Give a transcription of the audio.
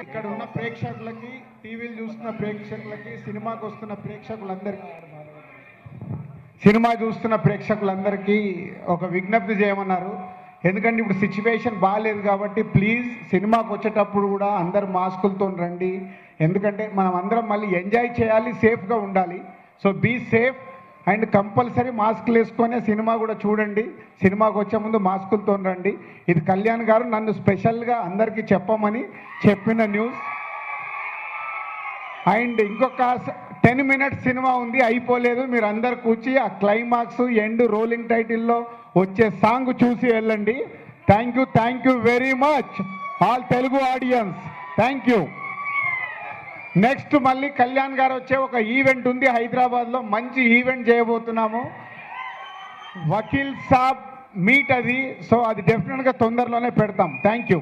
ఇక్కడ ఉన్న ప్రేక్షకులకి, టీవీలు చూస్తున్న ప్రేక్షకులకి, సినిమా చూస్తున్న ప్రేక్షకులందరికీ ఒక విజ్ఞప్తి చేయమన్నారు. ఎందుకంటే ఇప్పుడు సిచ్యువేషన్ బాగాలేదు కాబట్టి ప్లీజ్ సినిమాకి వచ్చేటప్పుడు కూడా అందరు మాస్కులతో రండి. ఎందుకంటే మనం అందరం మళ్ళీ ఎంజాయ్ చేయాలి, సేఫ్గా ఉండాలి. So be safe and compulsory మాస్కులు వేసుకొనే సినిమా కూడా చూడండి. సినిమాకి వచ్చే ముందు మాస్కులతో రండి. ఇది కళ్యాణ్ గారు నన్ను స్పెషల్గా అందరికీ చెప్పమని చెప్పిన న్యూస్. అండ్ ఇంకొక 10 మినిట్స్ సినిమా ఉంది, అయిపోలేదు. మీరు అందరు కూర్చి ఆ క్లైమాక్స్ ఎండ్ రోలింగ్ టైటిల్లో వచ్చే సాంగ్ చూసి వెళ్ళండి. Thank you very much all Telugu audience. Thank you. Next మళ్ళీ కళ్యాణ్ గారు వచ్చే ఒక ఈవెంట్ ఉంది హైదరాబాద్లో, మంచి ఈవెంట్ చేయబోతున్నాము. వకీల్ సాబ్ మీట్ అది. సో అది డెఫినెట్గా తొందరలోనే పెడతాం. Thank you.